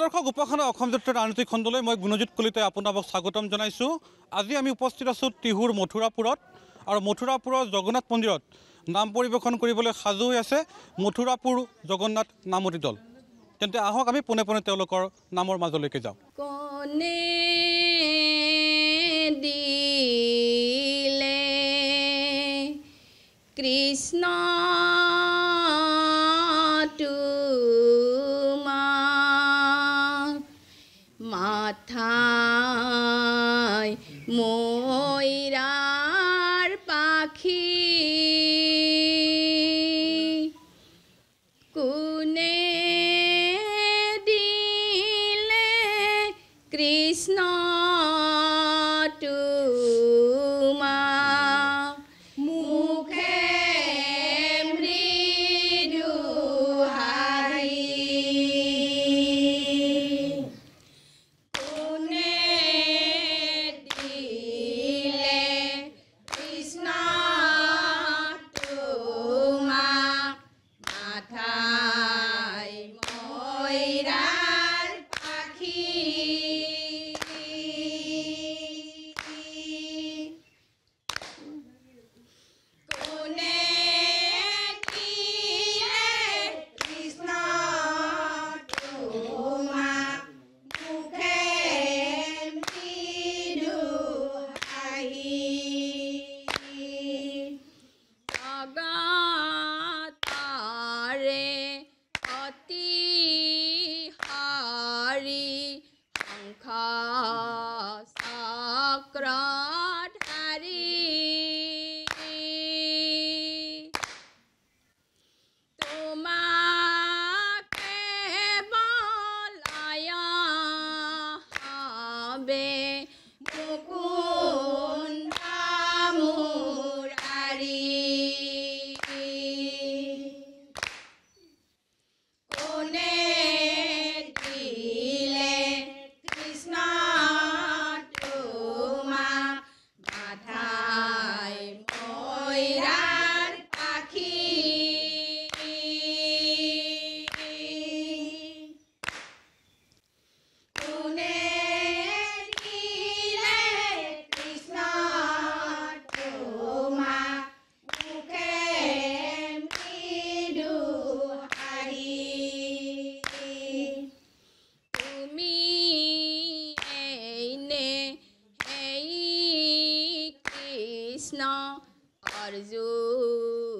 দৰ্শক উপাসনা অসম যাত্ৰাৰ আনন্দিক খণ্ডলৈ মই গুণজিৎ কলিতাই আপোনাক স্বাগতম জনাইছোঁ। আজি আমি উপস্থিত আছোঁ টিহুৰ মথুৰাপুৰত আৰু মথুৰাপুৰৰ জগন্নাথ মন্দিৰত নাম পৰিৱেশন কৰিবলৈ সাজু হৈ আছে মথুৰাপুৰ জগন্নাথ নামতি দল। তেন্তে আহক আমি পোনে পোনে তেওঁলোকৰ নামৰ মাজলৈকে যাওঁ। কোনে দিলে কৃষ্ণ মাথায় ময়ূৰাৰ পাখি কোনে দিলে কৃষ্ণ তোমাক মুখে মৃদু হাঁহি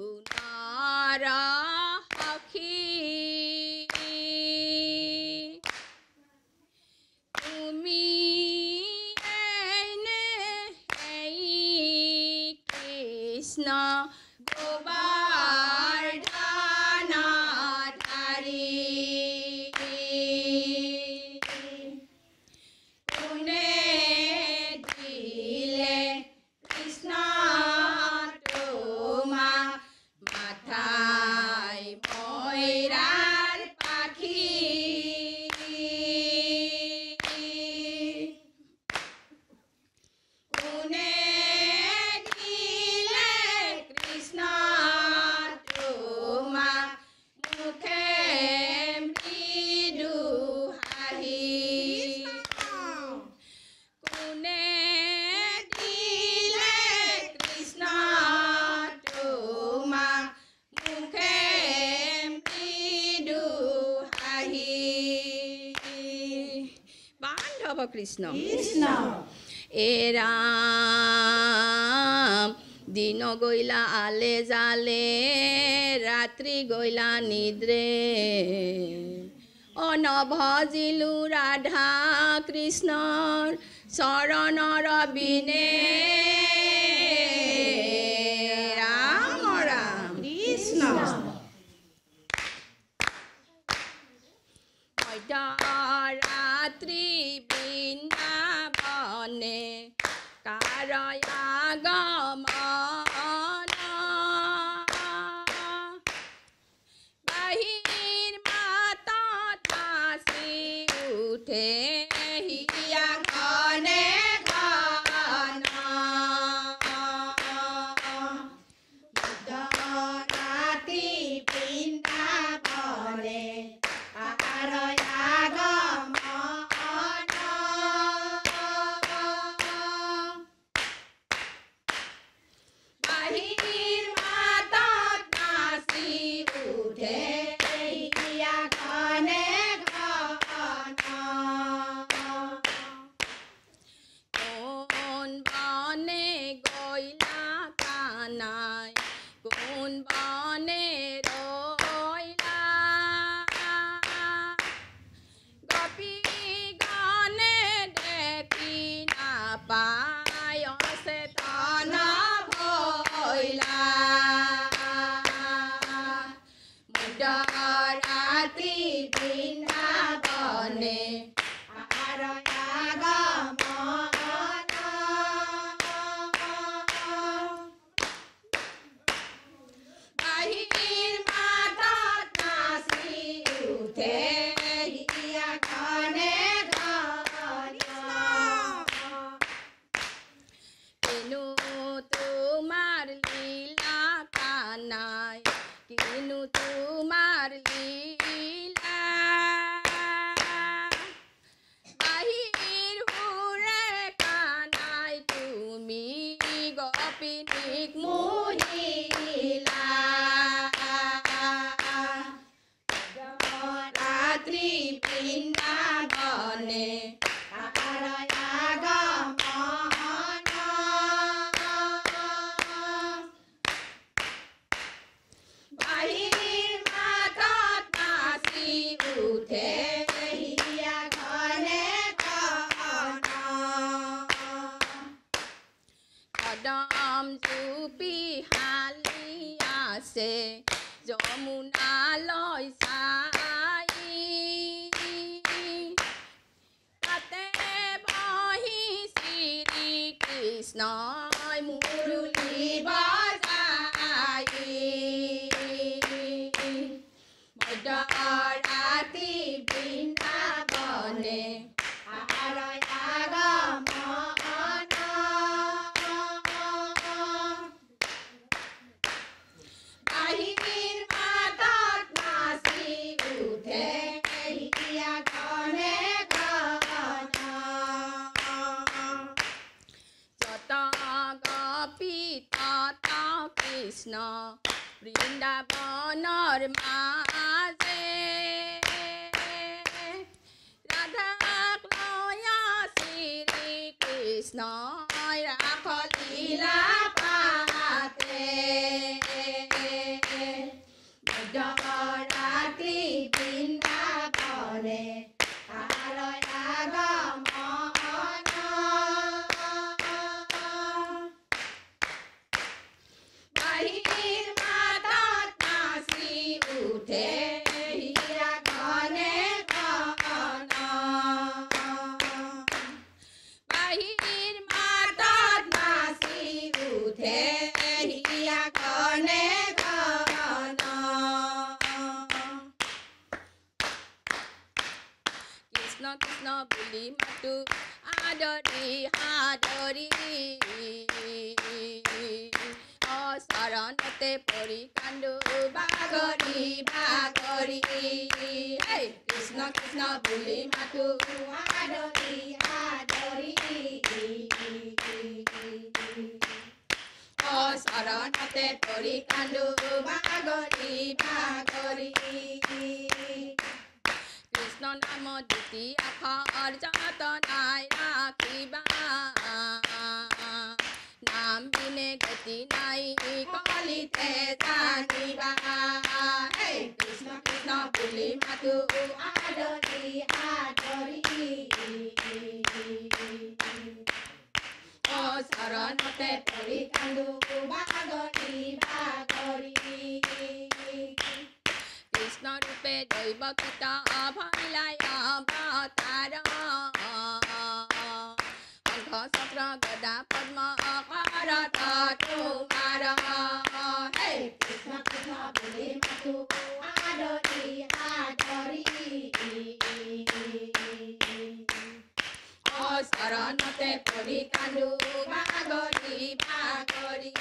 অৰ্জুনাৰা সখী তুমি এনে এই কৃষ্ণ গোবৰ্ধনধাৰী কৃষ্ণ এ ৰাম দিন গইলা আলে জালে ৰাত্ৰি গইলা নিদ্ৰে অনভজিলু ৰাধা কৃষ্ণৰ চৰণৰ বিনে ৰাম ৰাম কৃষ্ণ ৰাত্ৰি বৃন্দাবনে কাৰয়াগমন বাহিৰ মাতত হাঁচি উঠে হিয়া ঘনে ঘন ৰাতি বৃন্দাবনে কাৰয়াগমন আছে যমুনালৈ চাই তাতে বহি শ্ৰীকৃষ্ণই মুৰুলী বজাই মধ্যৰাতি বৃন্দাবনে আৰয় আগমন বাহিৰ মাতত নাচি উঠে হিয়া ঘনে ঘন যত গোপী তত কৃষ্ণ বৃন্দাবনৰ মাজে ৰাধাক লয়া শ্ৰীকৃষ্ণই ৰাসলীলা পাতে মধ্যৰাত্ৰি বৃন্দাবনে আৰয় আগমন বাহিৰ মাতত নাচি উঠে হিয়া ঘনে ঘন বাহিৰ মাতত নাচি উঠে হিয়া ঘনে ঘন কৃষ্ণ কৃষ্ণ বুলি মাতো আদৰি আদৰি চৰণতে পৰি কান্দো বাগৰি বাগৰি কৃষ্ণ কৃষ্ণ বুলি মাতো আদৰি আদৰি চৰণতে পৰি কান্দো বাগৰি বাগৰি কৃষ্ণ নাম দুটি আখৰ যত নাই ৰাখিবা নাম বিনে গতি নাই কলিতে জানিবা কৃষ্ণ কৃষ্ণ বুলি মাতো আদৰি আদৰি চৰণতে পৰি কান্দো বাগৰি বাগৰি কৃষ্ণ ৰূপে দৈৱ কীত ভৈলাই অৱতাৰ শংখ চক্ৰ গদা পদ্ম কৰত তোমাৰ কৃষ্ণ কৃষ্ণ বুলি মাতো আদৰি আদৰি চৰণতে পৰি কান্দো বাগৰি বাগৰি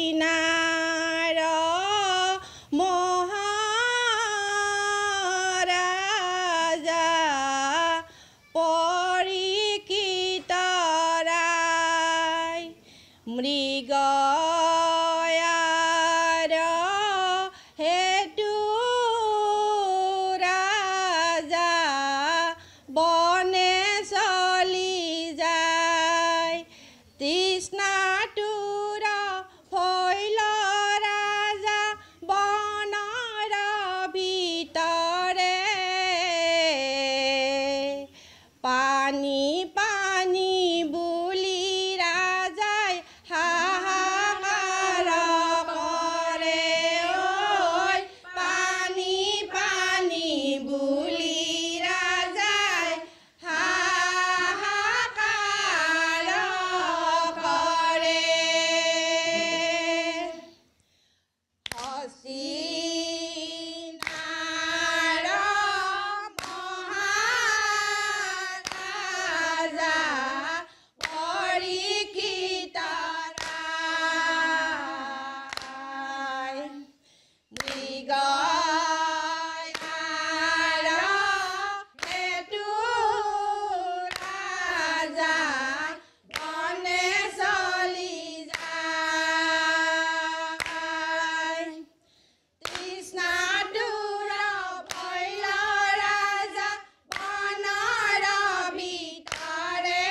হস্তিনাৰ মহাৰাজা পৰিকিতৰাই মৃগয়াৰ হেতু ৰাজা বনে চলি যায় তৃষ্ণাতুৰ ভৈল ৰাজা বনৰ ভিতৰে পানী পানী বুলি ৰাজাই হাহাকাৰ কৰে ঐ পানী পানী বুলি ৰাজাই হাহাকাৰ কৰে হস্তিনাৰ মহাৰাজা পৰিকিতৰাই মৃগয়াৰ হেতু ৰাজা বনে চলি যায় তৃষ্ণাতুৰ ভৈল ৰাজা বনৰ ভিতৰে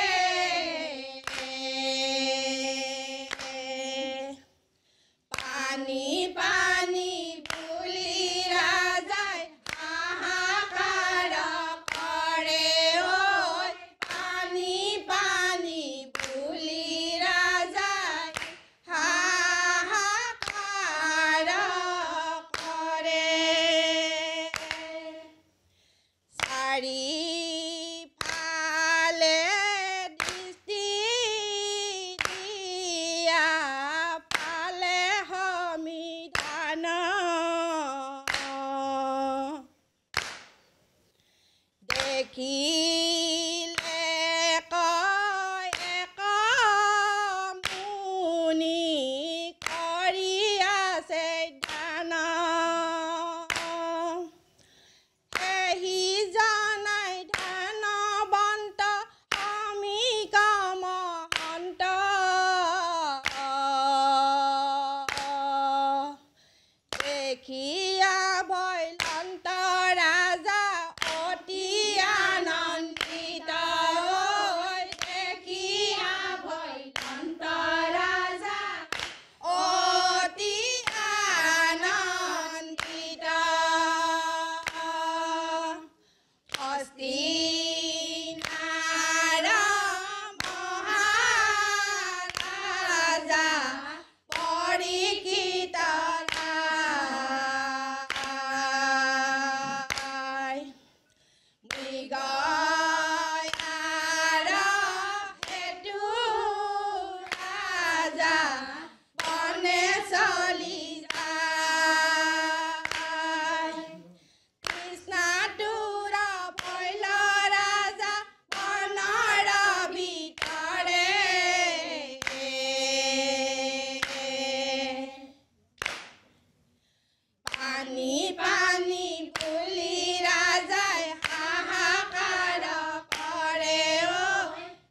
দেখিলে কয় এক মুনি কৰি আছে ধ্যান এহি জানাই ধ্যানবন্ত আমি কামহন্ত দেখিয়া ভৈলন্ত ৰাজা অতি আনন্দিত দেখিয়া ভৈলন্ত ৰাজা অতি আনন্দিত হস্তিনাৰ মহাৰাজা পৰীক্ষিত মৃগয়াৰ হেতু ৰাজা বনে চলি যায় কৃষ্ণাতুৰ ভৈল ৰাজা বনৰ ভিতৰে পানী পানী বুলি ৰাজাই হাহাকাৰ কৰে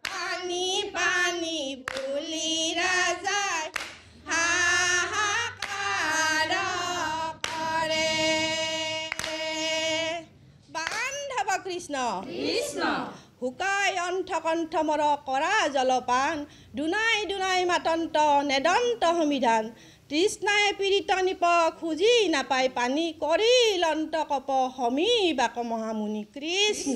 পানী পানী বুলি ৰাজাই হাহাকাৰ কৰে বান্ধৱ কৃষ্ণ শুকাই অন্থকণ্ঠ মৰ কৰা জলপান দুনাই দুনাই মাতন্ত নেদন্ত সমিধান তৃষ্ণাই পীড়িত নিপ খুজি নাপায় পানী কৰিল অন্তকপ সমীবাক মহামুনি কৃষ্ণ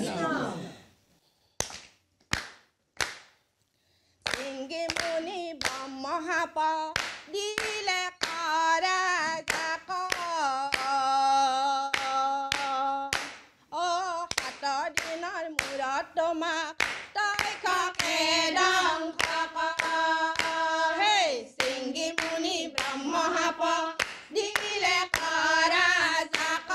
সিংগী মুনি ব্ৰহ্মহাপ দিলে কৰা জাক সাত দিনৰ মূৰত তোমাক তই খকে দংশ হে সিংগী মুনি ব্ৰহ্মহাপ দিলে কৰা জাক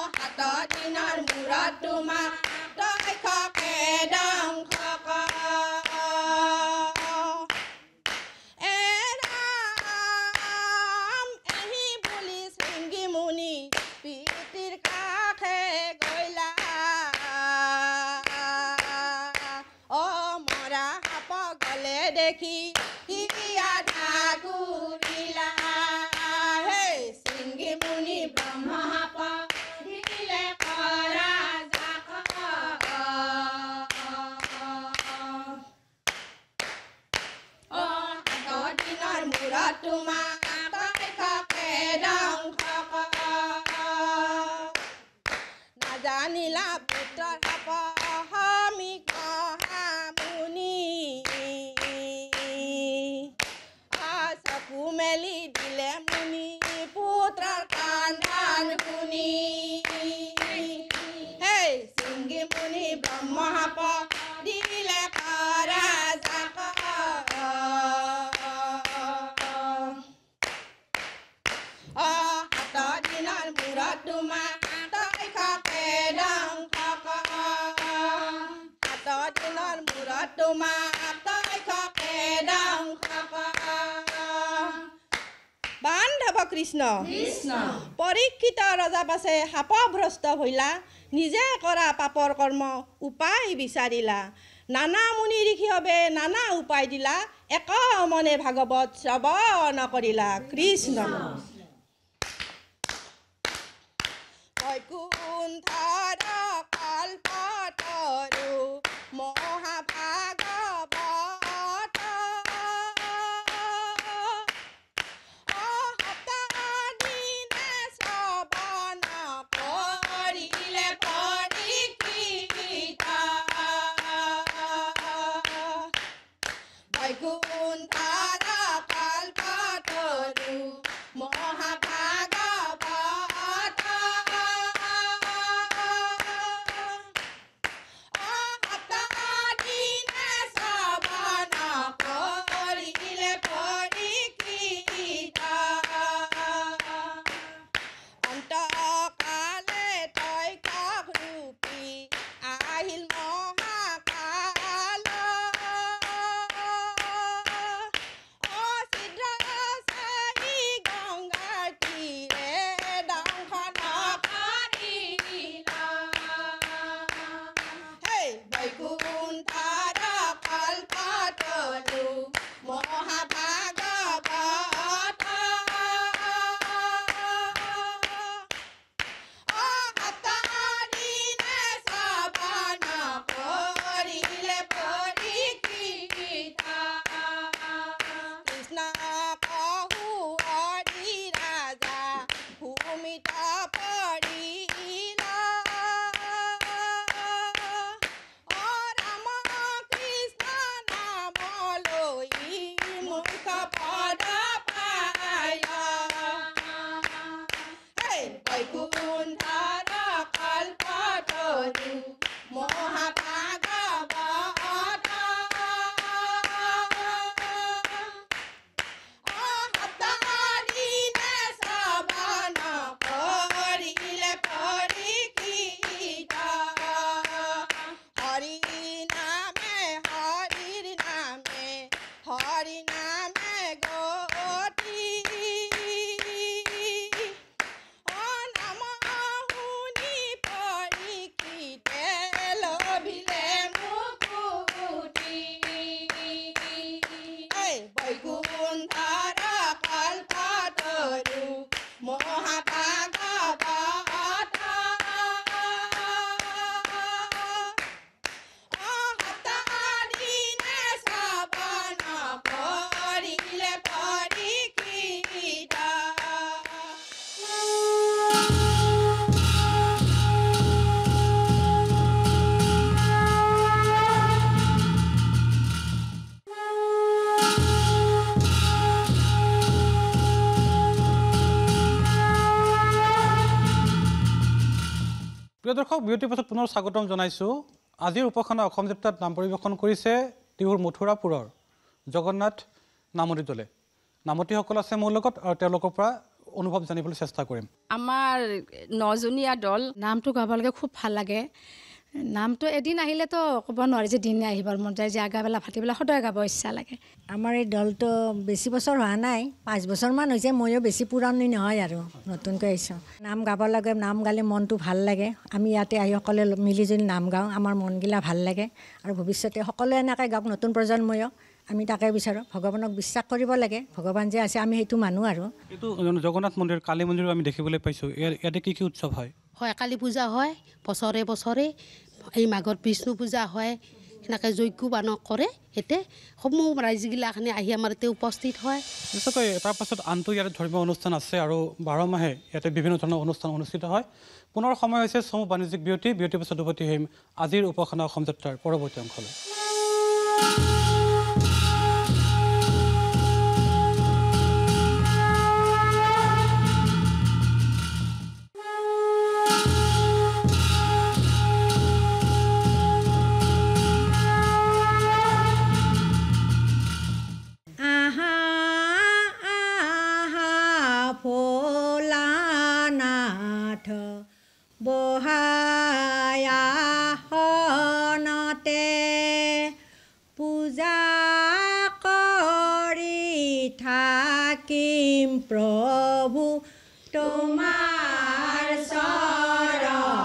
সাত দিনৰ মূৰত তোমাক তই খকে দংশ এহি বুলি সিংগী মুনি পিতিৰ কাষে গৈলা মৰা সাপ গলে দেখি আধা ঘূৰিলা হে সিংগী মুনি ব্ৰহ্মহাপ দিলে কৰা জাক সাত দিনৰ মূৰত তোমাক তই খকে দংশ নাজানিলা পুত্ৰৰ সাপ সমীক মহামুনি চকু মেলি দিলে মুনি পুত্ৰৰ কান্দন শুনি হেই সিংগী মুনি ব্ৰহ্মহাপ দিলে কৰা জাক সাত দিনৰ মূৰত তোমাক তই খকে দংশ সাত দিনৰ মূৰত তোমাক তই খকে দংশ বান্ধৱ কৃষ্ণ পৰীক্ষিত ৰজা পাছে সাপভ্ৰষ্ট হৈলা নিজে কৰা পাপৰ কৰ্ম উপায় বিচাৰিলা নানা মুনি ঋষি হবে নানা উপায় দিলা এক মনে ভাগৱত শ্ৰৱণ কৰিলা কৃষ্ণ বৈকুণ্ঠৰ কল্পতৰু মহাভাগৱত দিনে শ্ৰৱণ কৰিলে পৰীক্ষিত বৈকুণ্ঠৰ কল্পতৰু মহাভাগৱত হৰি নামে গতি অ নাম শুনি পৰীক্ষিতে লভিলে মুকুতি বৈকুণ্ঠৰ কল্পতৰু মহাভাগৱত হতাদিনে শ্ৰৱণ কৰিলে পৰীক্ষিত প্ৰিয় দৰ্শক বিৰতিৰ পাছত পুনৰ স্বাগতম জনাইছোঁ আজিৰ উপাসনা অসম যাত্ৰাত নাম পৰিৱেশন কৰিছে টিহুৰ মথুৰাপুৰৰ জগন্নাথ নামতি দলে নামতিসকল আছে মোৰ লগত আৰু তেওঁলোকৰ পৰা অনুভৱ জানিবলৈ চেষ্টা কৰিম আমাৰ 9জনীয়া দল নামটো গাব লাগে খুব ভাল লাগে নামটো এদিন আহিলেতো ক'ব নোৱাৰি যে দিনে আহিবৰ মন যায় যে আগাবেলা ভাটিবেলা সদায় গাব ইচ্ছা লাগে আমাৰ এই দলটো বেছি বছৰ হোৱা নাই 5 বছৰমান হৈছে ময়ো বেছি পুৰণি নহয় আৰু নতুনকৈ আহিছোঁ নাম গাব লাগে নাম গালে মনটো ভাল লাগে আমি ইয়াতে আহি সকলোৱে মিলিজুলি নাম গাওঁ আমাৰ মনগিলা ভাল লাগে আৰু ভৱিষ্যতে সকলোৱে এনেকৈ গাওক নতুন প্ৰজন্ময়ো আমি তাকে বিচাৰোঁ ভগৱানক বিশ্বাস কৰিব লাগে ভগৱান যে আছে আমি সেইটো মানুহ আৰু এইটো জগন্নাথ মন্দিৰ কালী মন্দিৰো আমি দেখিবলৈ পাইছোঁ ইয়াতে কি কি উৎসৱ হয় হয় কালী পূজা হয় বছৰে বছৰে এই মাঘত বিষ্ণু পূজা হয় সেনেকৈ যজ্ঞ বান কৰে ইয়াতে সমূহ ৰাইজগিলাখানে আহি আমাৰ ইয়াতে উপস্থিত হয় নিশ্চয়কৈ তাৰ পাছত আনটো ইয়াতে ধৰ্মীয় অনুষ্ঠান আছে আৰু 12 মাহে ইয়াতে বিভিন্ন ধৰণৰ অনুষ্ঠান অনুষ্ঠিত হয় পুনৰ সময় হৈছে চমু বাণিজ্যিক বিৰতিৰ পাছত উভতি আহিম আজিৰ উপাসনা অসম যাত্ৰাৰ পৰৱৰ্তী অংশলৈ বহায়াসনতে পূজা কৰি থাকিম প্ৰভু তোমাৰ চৰণতে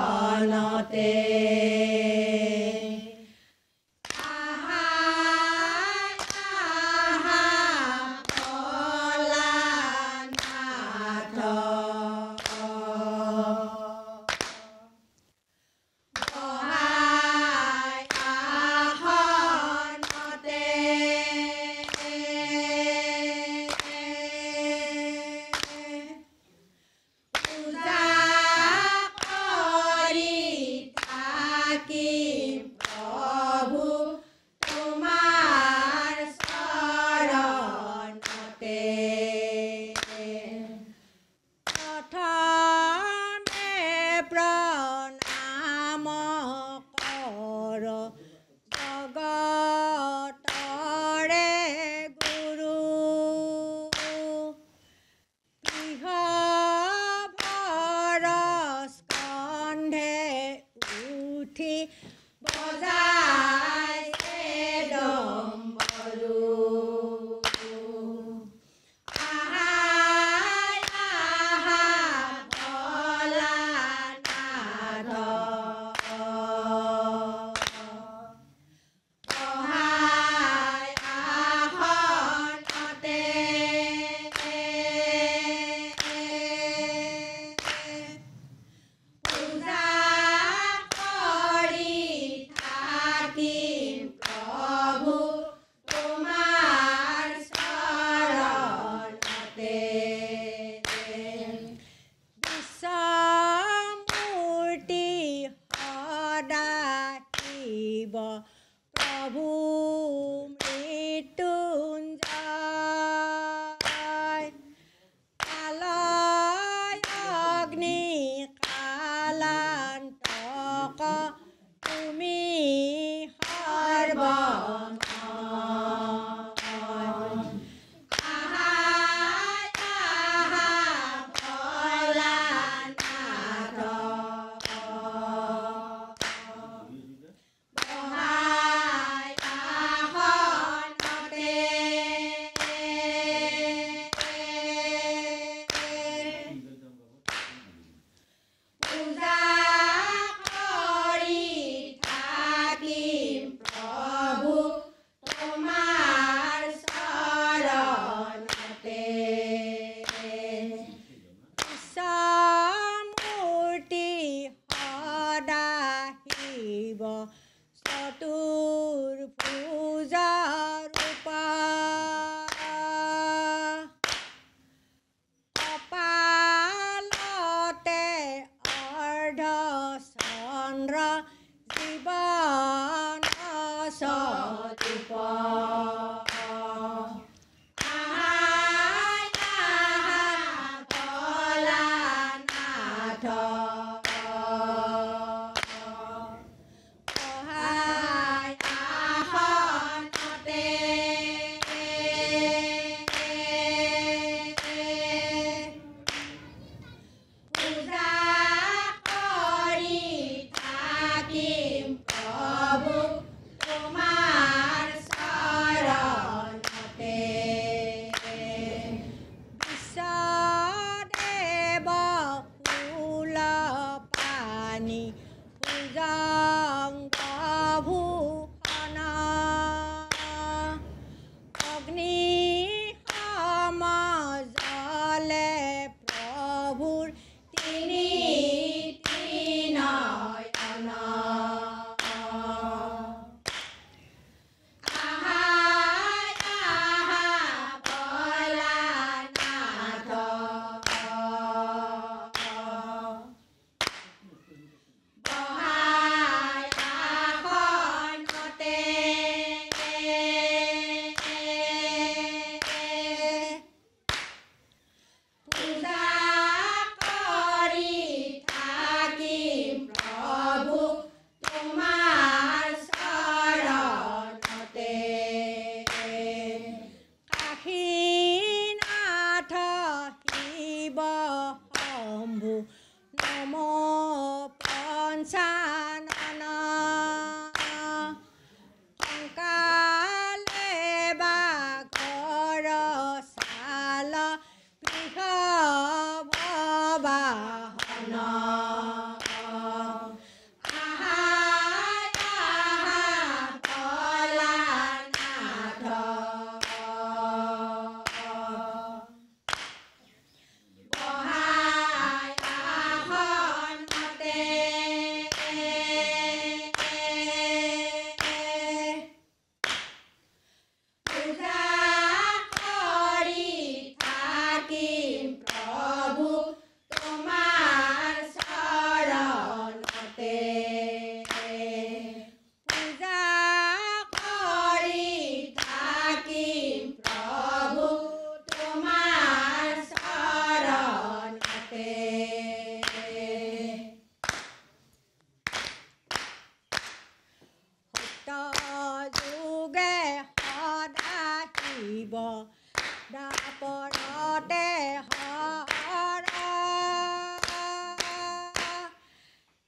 দাপৰতে হৰ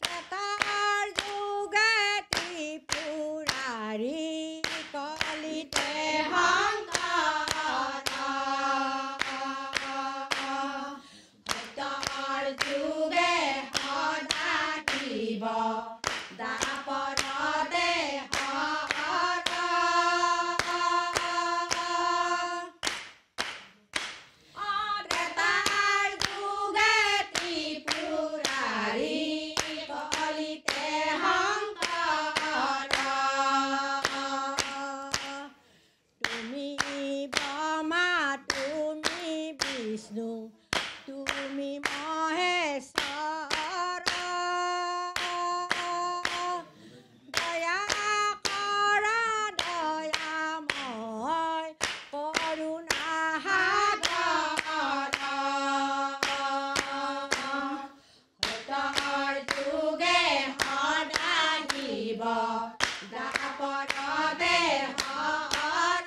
ত্ৰেতাৰ যুগে ত্ৰিপুৰাৰী কলিতে শংকৰ সত্যৰ যুগে সদা শিৱ দাপৰতে ত্ৰেতাৰ যুগে ত্ৰিপুৰাৰী কলিতে শংকৰ তুমি ব্ৰহ্মা তুমি বিষ্ণু তুমি মহেশ্বৰ দয়া কৰা দয়াময় কৰোণা সাগৰ সত্যৰ যুগে সদা শিৱ দাপৰতে হৰ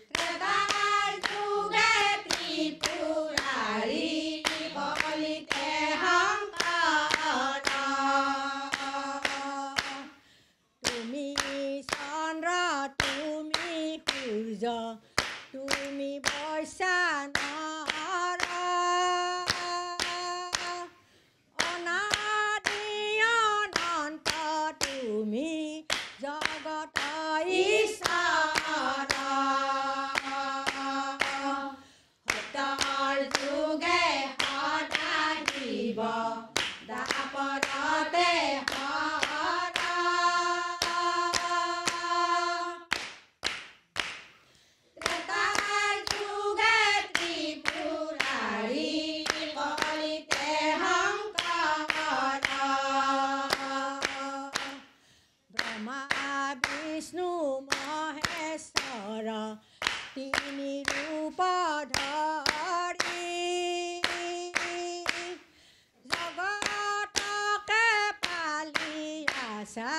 ত্ৰেতাৰ যুগে ত্ৰিপুৰাৰী কলিতে শংকৰ তুমি চন্দ্ৰ তুমি সূৰ্য তুমি বৈশ্বানৰ অনাদি অনন্ত তুমি জগত ঈশ্বৰ সত্যৰ যুগে সদা শিৱ দাপৰতে হৰ ত্ৰেতাৰ যুগে ত্ৰিপুৰাৰী কলিতে শংকৰ ব্ৰহ্মা বিষ্ণু মহেশ্বৰ তিনি ৰূপ ধৰি জগতকে পালি আছা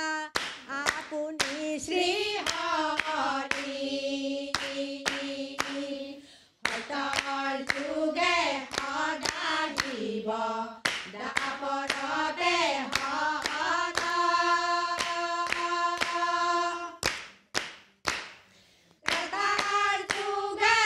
আপুনি শ্ৰী হৰি সত্যৰ যুগে সদা শিৱ দাপৰতে হৰ ত্ৰেতাৰ যুগে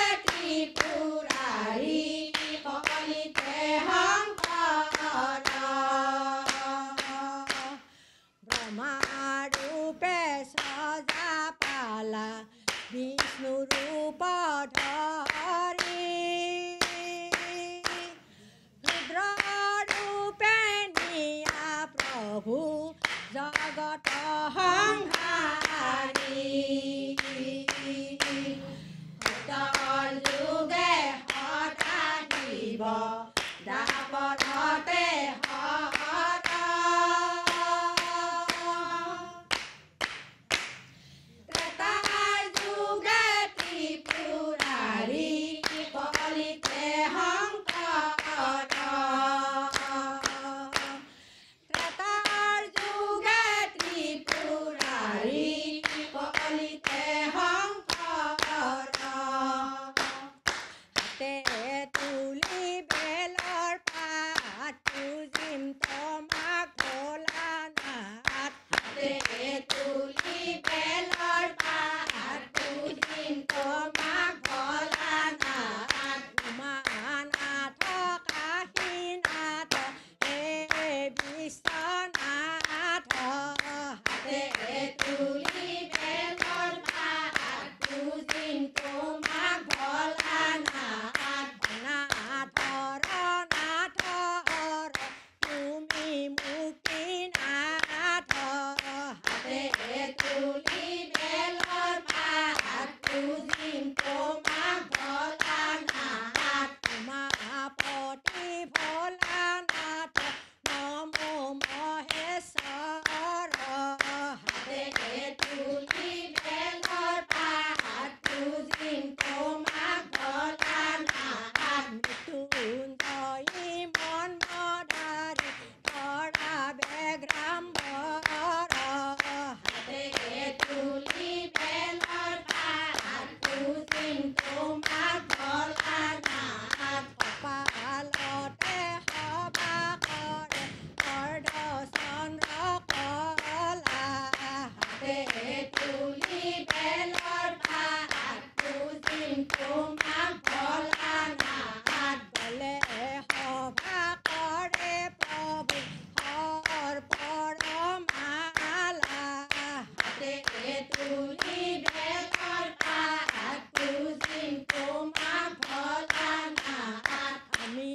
বেলৰ পাত পুজিম তোমাক ভোলানাথ গলে সভা কৰে প্ৰভু হৰ পৰমালা হাতে তুলি বেলৰ পাত পুজিম তোমাক ভোলানাথ আমি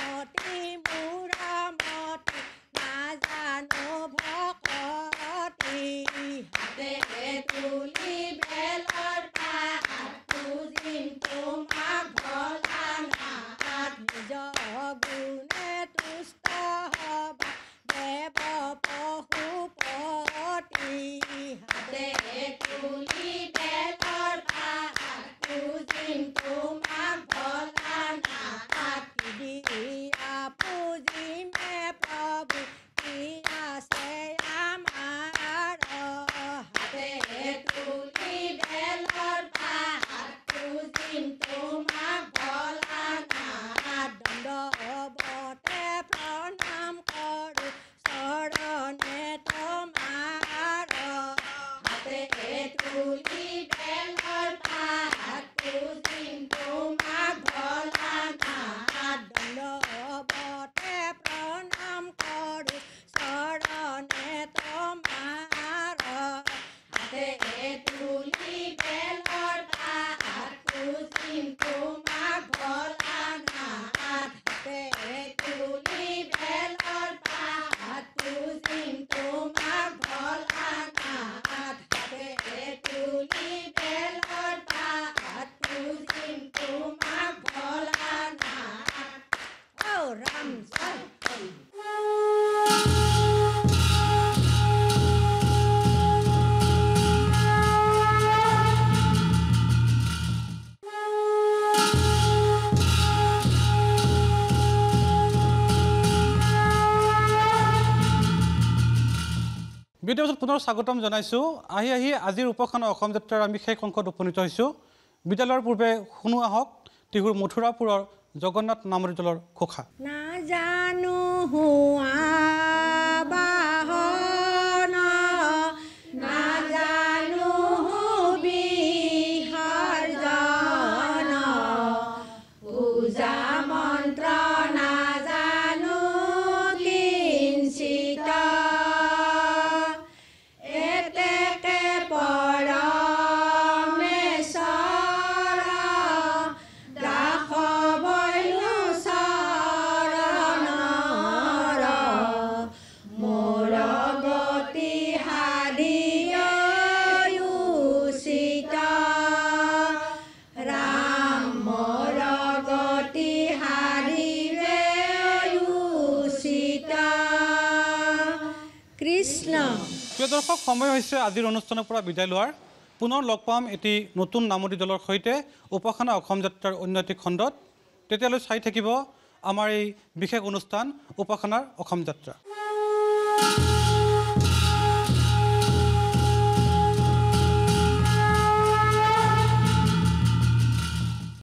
অতি মূৰমতি নাজানো ভকতি হাতে তুলি বেলৰ পাত পুজিম তোমাক ভোলানাথ নিজ গুণে তুষ্ট হবা দেৱ পশুপতি হাতে তুলি বেলৰ পাত পুজিম তোমাক ভোলানাথ দিয়া পুজিমে প্ৰভু কি আছে আমাৰ হাতে তুলি বেলৰ পাত পুজিম তোমাক ভোলানাথ দণ্ডৱতে প্ৰণাম কৰোঁ চৰণে তোমাৰ হাতে তুলি বেলৰ পাত পুজিম তোমাক ভোলানাথ দণ্ডৱতে প্ৰণাম কৰোঁ চৰণে তোমাৰ হাতে তুলি বেলৰ পাত পুজিম তোমাক ভোলানাথ হাতে তুলি বেলৰ পাত পুজিম তোমাক ভোলানাথ হাতে তুলি বেলৰ পাত পুজিম তোমাক ভোলানাথ ও ৰাম জয় ভিডিঅ'ত পুনৰ স্বাগতম জনাইছোঁ আহি আজিৰ উপাসনা অসম যাত্ৰাৰ আমি শেষ অংকত উপনীত হৈছোঁ বিদ্যালয়ৰ পূৰ্বে শুনো আহক টিহুৰ মথুৰাপুৰৰ জগন্নাথ নামৰী দলৰ ঘোষা নাজানো হোৱা বাহন নাজানো বিসৰ্জন পূজা মন্ত্ৰ নাজানো কিঞ্চিত এতেকে পৰমেশ্বৰ দাস বৈলো চৰণৰ মোৰ গতি হাৰিয় উচিত ৰাম মোৰ গতি হাৰিবে উচিত কৃষ্ণ প্ৰিয় দৰ্শক সময় হৈছে আজিৰ অনুষ্ঠানৰ পৰা বিদায় লোৱাৰ পুনৰ লগ পাম এটি নতুন নামৰী দলৰ সৈতে উপাসনা অসম যাত্ৰাৰ অন্য এটি খণ্ডত তেতিয়ালৈ চাই থাকিব আমাৰ এই বিশেষ অনুষ্ঠান উপাসনাৰ অসম যাত্ৰা